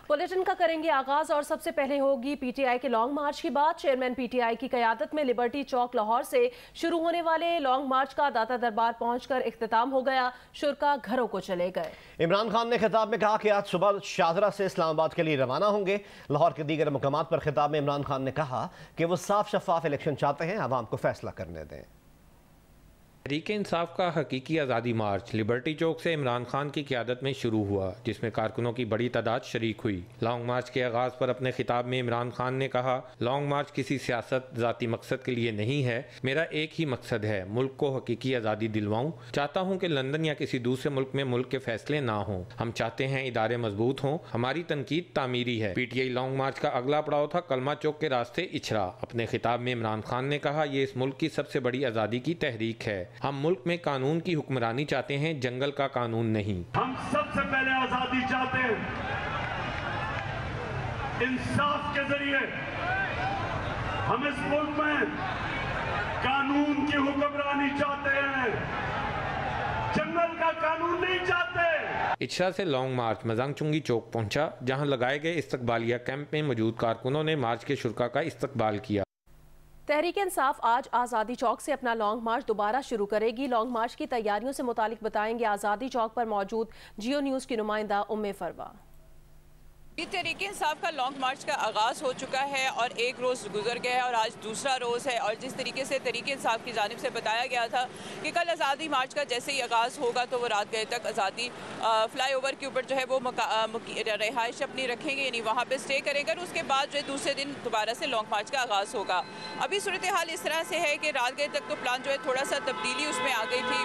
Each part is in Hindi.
बुलेटिन का करेंगे आगाज और सबसे पहले होगी पीटीआई के लॉन्ग मार्च की बात। चेयरमैन पीटीआई की क़यादत में लिबर्टी चौक लाहौर से शुरू होने वाले लॉन्ग मार्च का दाता दरबार पहुंचकर इख्तिताम हो गया। शुरका घरों को चले गए। इमरान खान ने खिताब में कहा कि आज सुबह शाहदरा से इस्लामाबाद के लिए रवाना होंगे। लाहौर के दीगर मुकामात पर खिताब में इमरान खान ने कहा कि वो साफ शफाफ इलेक्शन चाहते हैं, आवाम को फैसला करने दें। तहरीक इंसाफ का हकीकी आज़ादी मार्च लिबर्टी चौक से इमरान खान की क़यादत में शुरू हुआ, जिसमें कारकुनों की बड़ी तादाद शरीक हुई। लॉन्ग मार्च के आगाज़ पर अपने खिताब में इमरान खान ने कहा, लॉन्ग मार्च किसी सियासत ज़ाती मकसद के लिए नहीं है। मेरा एक ही मकसद है, मुल्क को हकीकी आज़ादी दिलवाऊँ। चाहता हूँ कि लंदन या किसी दूसरे मुल्क में मुल्क के फैसले ना हों। हम चाहते हैं इदारे मजबूत हों। हमारी तनकीद तामीरी है। पीटीआई लॉन्ग मार्च का अगला पड़ाव था कलमा चौक के रास्ते इछरा। अपने खिताब में इमरान खान ने कहा, ये इस मुल्क की सबसे बड़ी आज़ादी की तहरीक है। हम मुल्क में कानून की हुक्मरानी चाहते हैं, जंगल का कानून नहीं। हम सबसे पहले आजादी चाहते हैं, इंसाफ के जरिए। हम इस मुल्क में कानून की हुक्मरानी चाहते हैं, जंगल का कानून नहीं चाहते। इच्छा से लॉन्ग मार्च मजांग चुंगी चौक पहुंचा, जहां लगाए गए इस्तकबालिया कैंप में मौजूद कारकुनों ने मार्च के शुरका का इस्तकबाल किया। तहरीक इंसाफ आज आज़ादी चौक से अपना लॉन्ग मार्च दोबारा शुरू करेगी। लॉन्ग मार्च की तैयारियों से मुतालिक बताएंगे आज़ादी चौक पर मौजूद जियो न्यूज़ की नुमाइंदा उम्मे फरवा। तहरीक इंसाफ का लॉन्ग मार्च का आगाज़ हो चुका है और एक रोज़ गुजर गया है और आज दूसरा रोज़ है। और जिस तरीके से तहरीक इंसाफ की जानिब से बताया गया था कि कल आज़ादी मार्च का जैसे ही आगाज़ होगा तो वो रात गए तक आज़ादी फ्लाईओवर के ऊपर जो है वो रिहाइश अपनी रखेंगे, यानी वहाँ पे स्टे करेंगे। और उसके बाद जो है दूसरे दिन दोबारा से लॉन्ग मार्च का आगाज़ होगा। अभी सूरत हाल इस तरह से है कि रात गए तक तो प्लान जो है थोड़ा सा तब्दीली उसमें आ गई थी।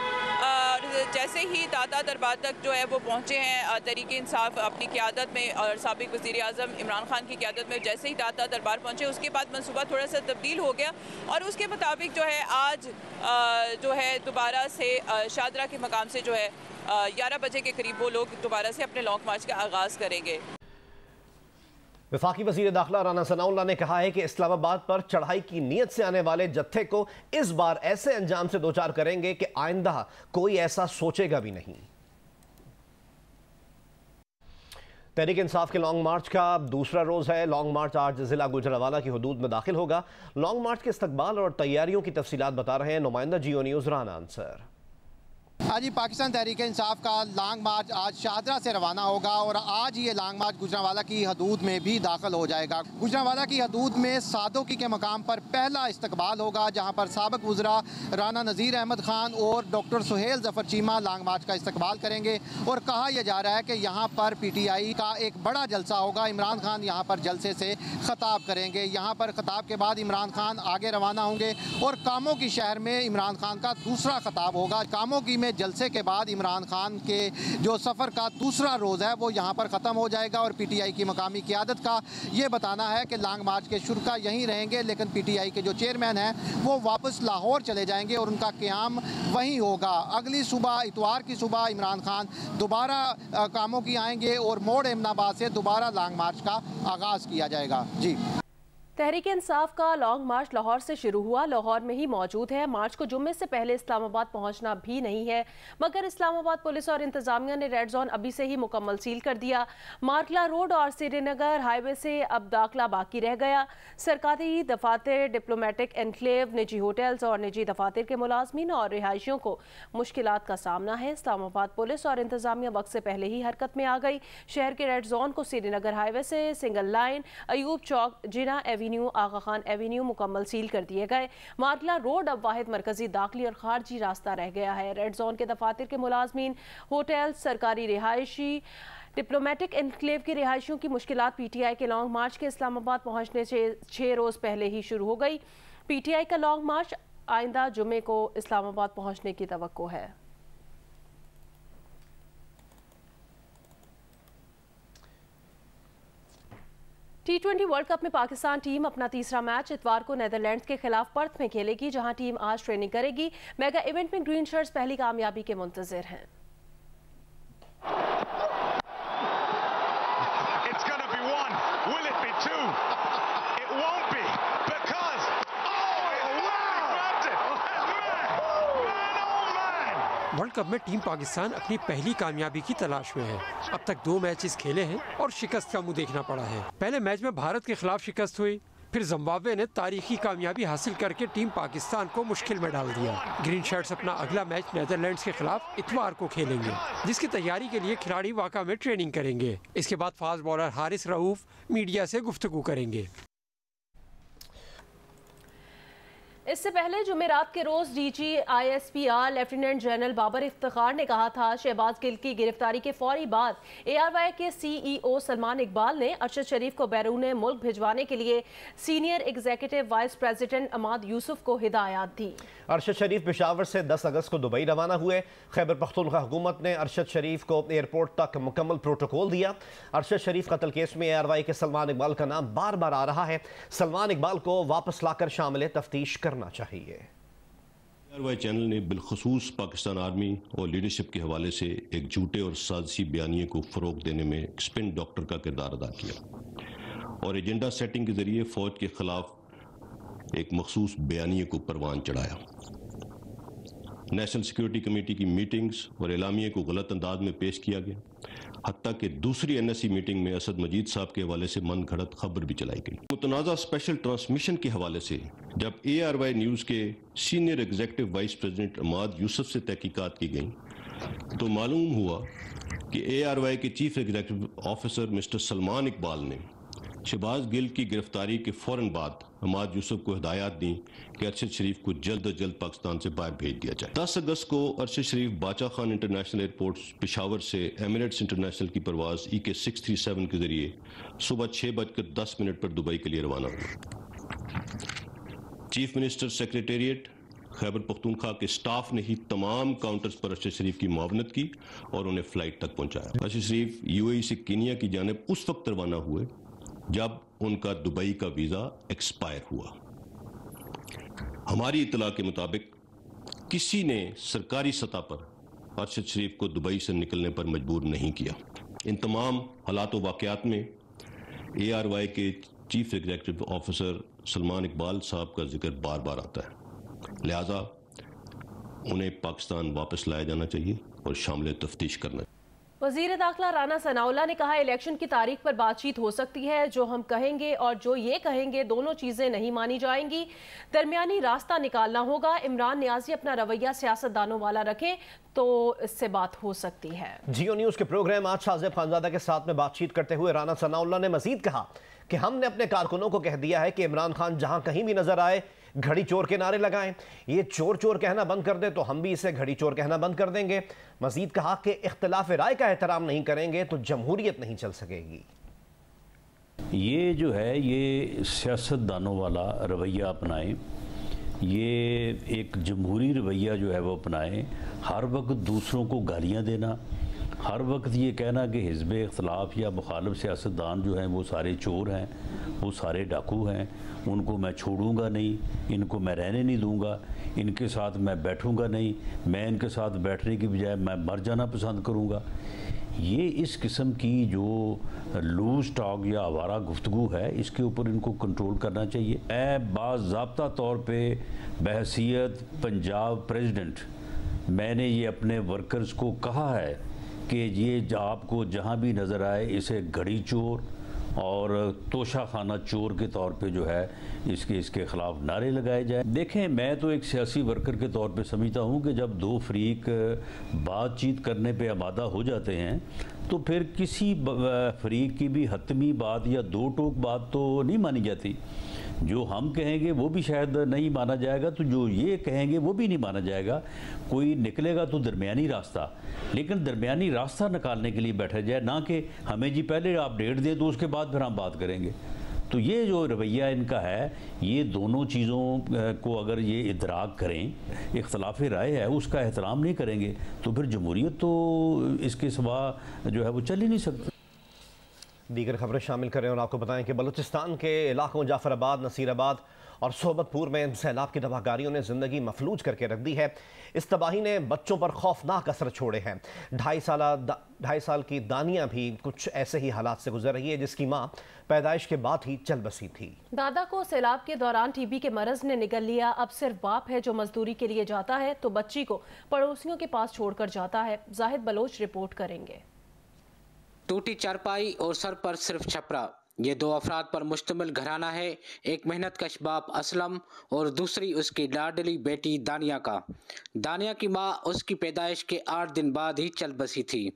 जैसे ही दाता दरबार तक जो है वो पहुँचे हैं तहरीक इंसाफ अपनी क़यादत में और साबिक़ वज़ीर आज़म इमरान खान की क़यादत में, जैसे ही दाता दरबार पहुँचे उसके बाद मनसूबा थोड़ा सा तब्दील हो गया और उसके मुताबिक जो है आज जो है दोबारा से शाहदरा के मकाम से जो है 11 बजे के करीब वो लोग दोबारा से अपने लॉन्ग मार्च का आगाज़ करेंगे। वफाकी वज़ीर दाखिला राना सनाउल्लाह ने कहा है कि इस्लामाबाद पर चढ़ाई की नीयत से आने वाले जत्थे को इस बार ऐसे अंजाम से दो चार करेंगे कि आइंदा कोई ऐसा सोचेगा भी नहीं। तहरीक इंसाफ के लॉन्ग मार्च का दूसरा रोज़ है। लॉन्ग मार्च आज ज़िला गुजरांवाला की हदूद में दाखिल होगा। लॉन्ग मार्च के इस्तकबाल और तैयारियों की तफसीलात बता रहे हैं नुमाइंदा जियो न्यूज़ राना अंसर। आज पाकिस्तान तहरीक इंसाफ का लॉन्ग मार्च आज शाहदरा से रवाना होगा और आज ये लॉन्ग मार्च गुजरांवाला की हदूद में भी दाखिल हो जाएगा। गुजरांवाला की हदूद में सादोकी के मकाम पर पहला इस्तकबाल होगा, जहाँ पर साबिक़ वज़रा राना नज़ीर अहमद ख़ान और डॉक्टर सुहेल ज़फ़र चीमा लॉन्ग मार्च का इस्तकबाल करेंगे। और कहा यह जा रहा है कि यहाँ पर PTI का एक बड़ा जलसा होगा। इमरान खान यहाँ पर जलसे से ख़ताब करेंगे। यहाँ पर ख़ताब के बाद इमरान खान आगे रवाना होंगे और कामों की शहर में इमरान खान का दूसरा ख़ताब होगा। कामों की में जलसे के बाद इमरान खान के जो सफ़र का दूसरा रोज़ है वो यहाँ पर ख़त्म हो जाएगा और PTI की मकामी क़यादत का ये बताना है कि लॉन्ग मार्च के शुरका यहीं रहेंगे, लेकिन PTI के जो चेयरमैन हैं वो वापस लाहौर चले जाएंगे और उनका क़याम वहीं होगा। अगली सुबह इतवार की सुबह इमरान खान दोबारा कामों की आएंगे और मोड़ एमनाबाद से दोबारा लॉन्ग मार्च का आगाज़ किया जाएगा। जी, तहरीक इंसाफ का लॉन्ग मार्च लाहौर से शुरू हुआ, लाहौर में ही मौजूद है। मार्च को जुम्मे से पहले इस्लामाबाद पहुंचना भी नहीं है, मगर इस्लामाबाद पुलिस और इंतजामिया ने रेड जोन अभी से ही मुकम्मल सील कर दिया। मार्कला रोड और श्रीनगर हाईवे से अब दाखिला बाकी रह गया। सरकारी दफातर, डिप्लोमेटिक एनक्लेव, निजी होटल्स और निजी दफातर के मुलाजमीन और रिहायशियों को मुश्किलात का सामना है। इस्लामाबाद पुलिस और इंतजामिया वक्त से पहले ही हरकत में आ गई। शहर के रेड जोन को श्रीनगर हाईवे से सिंगल लाइन, अयूब चौक, जिना एवेन्यू, आगा खान एवेन्यू मुकम्मल सील कर दिए गए। मार्कला रोड अब वाहिद मरकजी दाखिली और खारजी रास्ता रह गया है। रेड जोन के दफातर के मुलाजमीन, होटल, सरकारी रिहायशी, डिप्लोमेटिक एनक्लेव की रिहायशियों की मुश्किलात PTI के लॉन्ग मार्च के इस्लामाबाद पहुंचने से 6 रोज़ पहले ही शुरू हो गई। PTI का लॉन्ग मार्च आइंदा जुमे को इस्लामाबाद पहुंचने की तवक्को है। T20 वर्ल्ड कप में पाकिस्तान टीम अपना तीसरा मैच इतवार को नीदरलैंड्स के खिलाफ पर्थ में खेलेगी, जहां टीम आज ट्रेनिंग करेगी। मेगा इवेंट में ग्रीन शर्ट्स पहली कामयाबी के मुंतजिर हैं। वर्ल्ड कप में टीम पाकिस्तान अपनी पहली कामयाबी की तलाश में है। अब तक 2 मैचेस खेले हैं और शिकस्त का मुंह देखना पड़ा है। पहले मैच में भारत के खिलाफ शिकस्त हुई, फिर जिम्बाब्वे ने तारीखी कामयाबी हासिल करके टीम पाकिस्तान को मुश्किल में डाल दिया। ग्रीन शर्ट्स अपना अगला मैच नीदरलैंड्स के खिलाफ इतवार को खेलेंगे, जिसकी तैयारी के लिए खिलाड़ी वाक़ा में ट्रेनिंग करेंगे। इसके बाद fast bowler Haris Rauf media से गुफ्तगू करेंगे। इससे पहले जुमेरात के रोज DG ISPR lieutenant general Babar Iftikhar ने कहा था शहबाज गिल की गिरफ्तारी के फौरी बाद ARY के CEO सलमान इकबाल ने अरशद शरीफ को बैरून मुल्क भिजवाने के लिए senior executive vice president Amad Yousuf को हिदायत दी। अरशद शरीफ पेशावर से 10 अगस्त को दुबई रवाना हुए। खैबर पख्तूनख्वा हुकूमत ने अरशद शरीफ को एयरपोर्ट तक मुकम्मल प्रोटोकॉल दिया। अरशद शरीफ कत्ल केस में ARY के सलमान इकबाल का नाम बार बार आ रहा है। सलमान इकबाल को वापस लाकर शामिल तफ्तीश करना चाहिए। ARY चैनल ने बिलखसूस पाकिस्तान आर्मी और लीडरशिप के हवाले से एक झूठे और साजिशी बयानिए को फ़रोग देने में स्पिन डॉक्टर का किरदार अदा किया और एजेंडा सेटिंग के जरिए फ़ौज के खिलाफ एक मखसूस बयानिए को परवान चढ़ाया। नेशनल सिक्योरिटी कमेटी की मीटिंग्स और एलामिये को गलत अंदाज में पेश किया गया। हत्ता कि दूसरी NSC मीटिंग में असद मजीद साहब के हवाले से मन घड़त खबर भी चलाई गई। मुतनाज़ा स्पेशल ट्रांसमिशन के हवाले से जब ARY न्यूज़ के senior executive vice president Amad Yousuf से तहकीकात की गई तो मालूम हुआ कि ARY के chief executive officer mister Salman Iqbal ने शहबाज गिल की गिरफ्तारी के फ़ौरन बाद अमाद यूसुफ को हिदायत दी कि अरशद शरीफ को जल्द अज जल्द पाकिस्तान से बाहर भेज दिया जाए। 10 अगस्त को अरशद शरीफ बादशाह खान इंटरनेशनल एयरपोर्ट पेशावर से एमिरेट्स इंटरनेशनल की परवाज़ EK 637 के जरिए सुबह 6:10 पर दुबई के लिए रवाना हुआ। Chief minister secretariat Khyber Pakhtunkhwa के स्टाफ ने ही तमाम काउंटर्स पर अरशद शरीफ की मुआवनत की और उन्हें फ्लाइट तक पहुंचाया। अरशद शरीफ UAE से कीनिया की जानिब उस वक्त रवाना हुए जब उनका दुबई का वीज़ा एक्सपायर हुआ। हमारी इत्तला के मुताबिक किसी ने सरकारी सतह पर अरशद शरीफ को दुबई से निकलने पर मजबूर नहीं किया। इन तमाम हालात व वाक़यात में ARY के chief executive officer Salman Iqbal साहब का जिक्र बार बार आता है, लिहाजा उन्हें पाकिस्तान वापस लाया जाना चाहिए और शामिल तफ्तीश करना चाहिए। वज़ीर दाखिला राना सनाउल्लाह ने कहा इलेक्शन की तारीख पर बातचीत हो सकती है, जो हम कहेंगे और जो ये कहेंगे दोनों चीज़ें नहीं मानी जाएंगी, दरमियानी रास्ता निकालना होगा। इमरान नियाजी अपना रवैया सियासतदानों वाला रखें तो इससे बात हो सकती है। जियो न्यूज़ के प्रोग्राम आज साजिब खानजादा के साथ में बातचीत करते हुए राना सनाउल्लाह ने मजीद कहा कि हमने अपने कारकुनों को कह दिया है कि इमरान खान जहां कहीं भी नजर आए घड़ी चोर के नारे लगाएं। ये चोर चोर कहना बंद कर दे तो हम भी इसे घड़ी चोर कहना बंद कर देंगे। मजीद कहा कि इख्तिलाफ राय का एहतराम नहीं करेंगे तो जमहूरियत नहीं चल सकेगी। ये जो है ये सियासतदानों वाला रवैया अपनाएं, ये एक जमहूरी रवैया जो है वो अपनाएं। हर वक्त दूसरों को गालियाँ देना, हर वक्त ये कहना कि हिज़्ब इख्तिलाफ या मुखालिफ सियासतदान जो हैं वो सारे चोर हैं, वो सारे डाकू हैं, उनको मैं छोड़ूंगा नहीं, इनको मैं रहने नहीं दूंगा, इनके साथ मैं बैठूंगा नहीं, मैं इनके साथ बैठने की बजाय मैं मर जाना पसंद करूंगा। ये इस किस्म की जो लूज टॉक या आवारा गुफ्तगू है इसके ऊपर इनको कंट्रोल करना चाहिए। मैं बाज़ाब्ता तौर पे बहसीयत पंजाब प्रेसिडेंट मैंने ये अपने वर्कर्स को कहा है कि ये आपको जहाँ भी नज़र आए इसे घड़ी चोर और तोशा खाना चोर के तौर पे जो है इसके ख़िलाफ़ नारे लगाए जाए। देखें, मैं तो एक सियासी वर्कर के तौर पे समझता हूँ कि जब दो फरीक बातचीत करने पे आमादा हो जाते हैं तो फिर किसी फरीक की भी हतमी बात या दो टोक बात तो नहीं मानी जाती। जो हम कहेंगे वो भी शायद नहीं माना जाएगा, तो जो ये कहेंगे वो भी नहीं माना जाएगा। कोई निकलेगा तो दरमियानी रास्ता, लेकिन दरमियानी रास्ता निकालने के लिए बैठा जाए, ना कि हमें जी पहले आप डेट दें तो उसके बाद फिर हम बात करेंगे। तो ये जो रवैया इनका है, ये दोनों चीज़ों को अगर ये इदराक करें, इख्तलाफ राय है उसका एहतराम नहीं करेंगे तो फिर जमहूरियत तो इसके सिवा जो है वो चल ही नहीं सकती। दीगर खबरें शामिल करें और आपको बताएं कि बलूचिस्तान के इलाकों जाफराबाद, नसीराबाद और सोबतपुर में सैलाब की तबाहकारियों ने जिंदगी मफलूज करके रख दी है। इस तबाही ने बच्चों पर खौफनाक असर छोड़े हैं। 2.5 साल की दानिया भी कुछ ऐसे ही हालात से गुजर रही है, जिसकी मां पैदाइश के बाद ही चल बसी थी। दादा को सैलाब के दौरान टीबी के मरज ने निगल लिया। अब सिर्फ बाप है जो मजदूरी के लिए जाता है तो बच्ची को पड़ोसियों के पास छोड़कर जाता है। जाहिद बलोच रिपोर्ट करेंगे। टूटी चारपाई और सर पर सिर्फ छपरा, ये 2 अफराद पर मुश्तमिल घराना है। एक मेहनतकश बाप असलम और दूसरी उसकी लाडली बेटी दानिया का। दानिया की माँ उसकी पैदाइश के 8 दिन बाद ही चल बसी थी।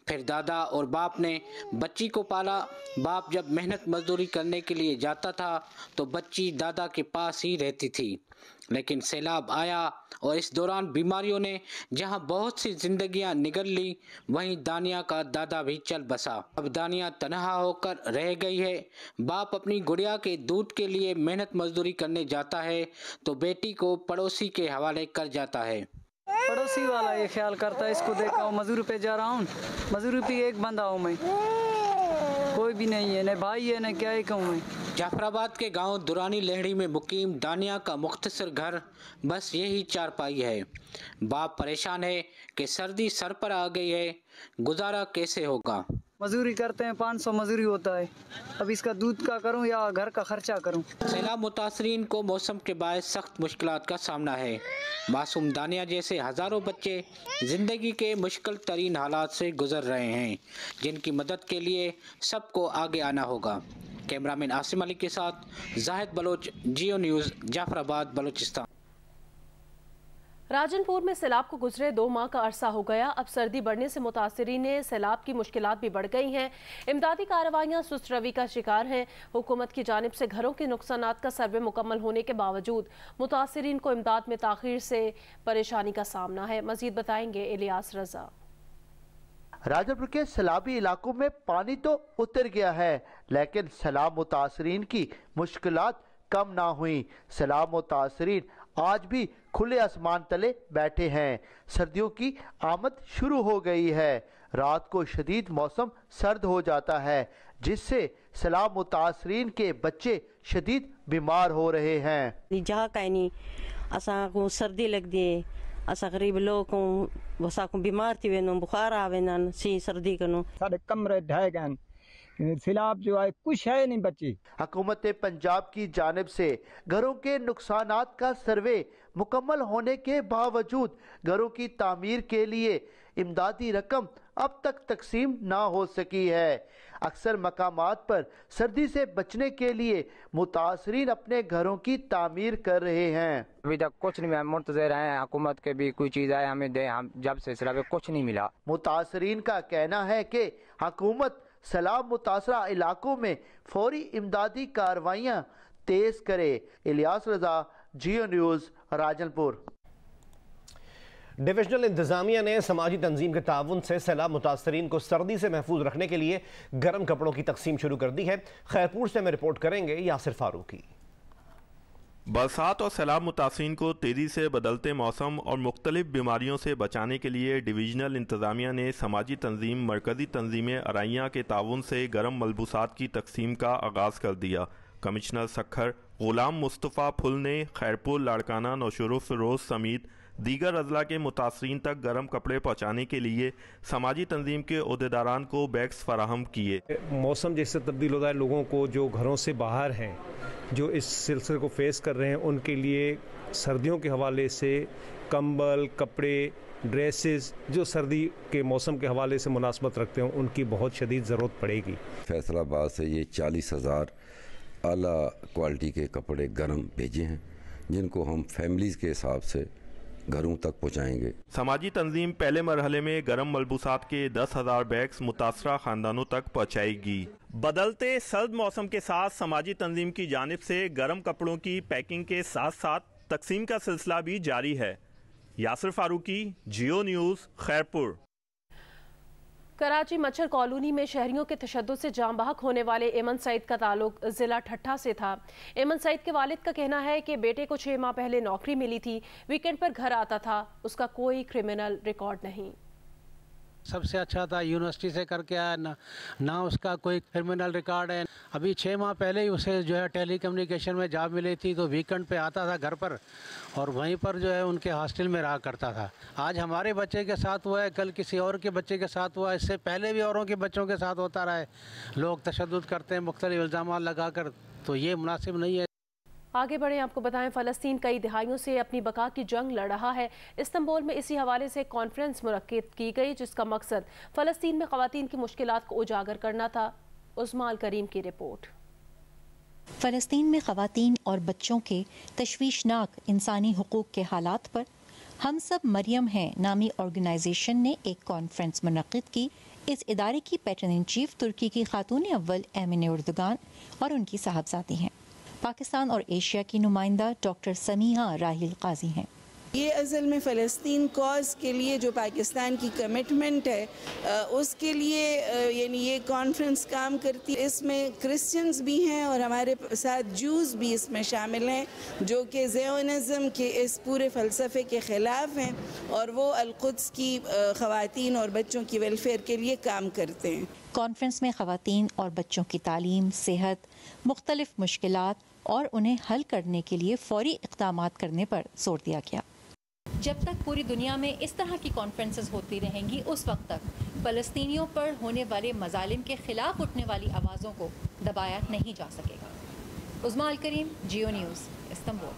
फिर दादा और बाप ने बच्ची को पाला। बाप जब मेहनत मजदूरी करने के लिए जाता था तो बच्ची दादा के पास ही रहती थी, लेकिन सैलाब आया और इस दौरान बीमारियों ने जहां बहुत सी जिंदगियां निगल ली, वहीं दानिया का दादा भी चल बसा। अब दानिया तनहा होकर रह गई है। बाप अपनी गुड़िया के दूध के लिए मेहनत मजदूरी करने जाता है तो बेटी को पड़ोसी के हवाले कर जाता है। पड़ोसी वाला ये ख्याल करता है, इसको देखा मजदूरी पे जा रहा हूँ, मजदूरी पे एक बंदा हूँ मैं, कोई भी नहीं है, न भाई है न क्या ही कहूँ मैं। जाफराबाद के गांव दुरानी लहड़ी में मुकीम दानिया का मुख्तसर घर बस यही चारपाई है। बाप परेशान है कि सर्दी सर पर आ गई है, गुजारा कैसे होगा। मजदूरी करते हैं, 500 मजदूरी होता है, अब इसका दूध का करूं या घर का खर्चा करूं। सैलाब मुतासरीन को मौसम के बायस सख्त मुश्किलात का सामना है। मासूम दानिया जैसे हजारों बच्चे जिंदगी के मुश्किल तरीन हालात से गुजर रहे हैं, जिनकी मदद के लिए सबको आगे आना होगा। कैमरामैन आसिम अली के साथ जाहिद बलोच, जियो न्यूज़, जाफराबाद, बलूचिस्तान। राजनपुर में सैलाब को गुजरे 2 माह का अरसा हो गया। अब सर्दी बढ़ने से मुतासरीन ने सैलाब की मुश्किलात भी बढ़ गई हैं। इमदादी कार्रवाइयाँ सुस्त रवि का शिकार हैं। हुकूमत की जानिब से घरों के नुकसानात का सर्वे मुकम्मल होने के बावजूद मुतासरीन को इमदाद में ताखीर से परेशानी का सामना है। मजीद बताएंगे इलियास रजा। राजनपुर के सैलाबी इलाकों में पानी तो उतर गया है, लेकिन सैलाब मुतासरीन की मुश्किलात कम ना हुई। सैलाब मुतासरीन आज भी खुले आसमान तले बैठे हैं। सर्दियों की आमद शुरू हो गई है। रात को शदीद मौसम सर्द हो जाता है, जिससे सैलाब मुतासरीन के बच्चे शदीद बीमार हो रहे हैं। जहाँ कहीं असा को सर्दी लग दी, असा गरीब लोग को वसा को बीमार थी वेनो, बुखार आवे ना सी सर्दी कनो, सारे कमरे ढह गए, सैलाब जो है कुछ है नहीं बची। हुकूमत पंजाब की जानिब से घरों के नुकसानात का सर्वे मुकम्मल होने के बावजूद घरों की तामीर के लिए इमदादी रकम अब तक तकसीम ना हो सकी है। अक्सर मकामात पर सर्दी से बचने के लिए मुतासरीन अपने घरों की तामीर कर रहे हैं। अभी तक कुछ नहीं, मुंतज़िर हैं हुकूमत के भी कोई चीज़ आए हमें दे, हम जब से सैलाब कुछ नहीं मिला। मुतासरीन का कहना है कि हुकूमत सैलाब मुतासरा इलाकों में फौरी इमदादी कार्रवाइयाँ तेज करे। इलियास रजा, जियो न्यूज़, राजनपुर। डिविजनल इंतजामिया ने समाजी तंजीम के ताउन से सैलाब मुतासरीन को सर्दी से महफूज रखने के लिए गर्म कपड़ों की तकसीम शुरू कर दी है। खैरपुर से हमें रिपोर्ट करेंगे यासिर फारूकी। बरसात और सैलाब मुतासरीन को तेज़ी से बदलते मौसम और मुख्तलिफ बीमारियों से बचाने के लिए डिवीजनल इंतज़ामिया ने समाजी तंजीम मरकज़ी तंजीमें अराइयाँ के ताउन से गर्म मलबूसात की तकसीम का आगाज़ कर दिया। कमिश्नर सखर गुलाम मुस्तफ़ा फुल ने खैरपुर, लाड़काना, नौशुरू फिरोज समेत दीगर अजला के मुतासरीन तक गर्म कपड़े पहुँचाने के लिए समाजी तंजीम के ओहदेदारान को बैग्स फराहम किए। मौसम जैसे तब्दील होता है, लोगों को जो घरों से बाहर हैं, जो इस सिलसिले को फेस कर रहे हैं, उनके लिए सर्दियों के हवाले से कंबल, कपड़े, ड्रेसेस जो सर्दी के मौसम के हवाले से मुनासबत रखते हैं, उनकी बहुत शदीद ज़रूरत पड़ेगी। फैसलाबाद से ये 40,000 आला क्वालिटी के कपड़े गर्म भेजे हैं, जिनको हम फैमिलीज़ के हिसाब से घरों तक पहुँचाएंगे। समाजी तंजीम पहले मरहले में गर्म मलबूसात के 10,000 बैग्स मुतासरा खानदानों तक पहुँचाएगी। बदलते सर्द मौसम के साथ समाजी तंजीम की जानिब से गर्म कपड़ों की पैकिंग के साथ साथ तकसीम का सिलसिला भी जारी है। यासिर फारूकी, जियो न्यूज़, खैरपुर। कराची मच्छर कॉलोनी में शहरियों के तशद्दुद से जाम बहक होने वाले एमन सईद का ताल्लुक जिला ठट्ठा से था। एमन सईद के वालिद का कहना है कि बेटे को 6 माह पहले नौकरी मिली थी, वीकेंड पर घर आता था, उसका कोई क्रिमिनल रिकॉर्ड नहीं। सबसे अच्छा था, यूनिवर्सिटी से करके आया, ना उसका कोई क्रिमिनल रिकॉर्ड है। अभी 6 माह पहले ही उसे जो है टेली कम्युनिकेशन में जॉब मिली थी, तो वीकेंड पे आता था घर पर और वहीं पर जो है उनके हॉस्टल में रहा करता था। आज हमारे बच्चे के साथ हुआ है, कल किसी और के बच्चे के साथ हुआ, इससे पहले भी औरों के बच्चों के साथ होता रहा है। लोग तशद्दुद करते हैं मुख्तलिफ इल्ज़ाम लगा कर, तो ये मुनासिब नहीं है। आगे बढ़े, आपको बताएं फ़लस्तीन कई दिहाइयों से अपनी बका की जंग लड़ रहा है। इस्तांबुल में इसी हवाले से कॉन्फ्रेंस मुनक्किद की गई, जिसका मकसद फ़लस्तीन में ख़वातीन की मुश्किलात को उजागर करना था। उस्माल करीम की रिपोर्ट। फ़लस्तीन में ख़वातीन और बच्चों के तशवीशनाक इंसानी हुकूक के हालात पर हम सब मरियम हैं नामी ऑर्गेनाइजेशन ने एक कॉन्फ्रेंस मुनक्किद की। इस इदारे की पैटर्न इन चीफ तुर्की की खातून अव्वल एमिने उर्दुगान और उनकी साहबजादी हैं। पाकिस्तान और एशिया की नुमाइंदा डॉक्टर समीहा राहिल काजी हैं। ये असल में फ़लस्तीन कॉज के लिए जो पाकिस्तान की कमिटमेंट है उसके लिए यानी ये कॉन्फ्रेंस काम करती है। इसमें क्रिश्चियंस भी हैं और हमारे साथ जूस भी इसमें शामिल हैं, जो कि ज़ियोनिज़्म के इस पूरे फ़लसफ़े के ख़िलाफ़ हैं और वो अल-कुद्स की ख़वातीन और बच्चों की वेलफेयर के लिए काम करते हैं। कॉन्फ्रेंस में ख़वातीन और बच्चों की तालीम, सेहत, मुख्तलिफ मुश्किलात और उन्हें हल करने के लिए फौरी इक़दामात करने पर जोर दिया गया। जब तक पूरी दुनिया में इस तरह की कॉन्फ्रेंसेस होती रहेंगी, उस वक्त तक फ़लस्तीनियों पर होने वाले मज़ालिम के खिलाफ उठने वाली आवाज़ों को दबाया नहीं जा सकेगा। उस्माल करीम, जियो न्यूज़, इस्तांबुल।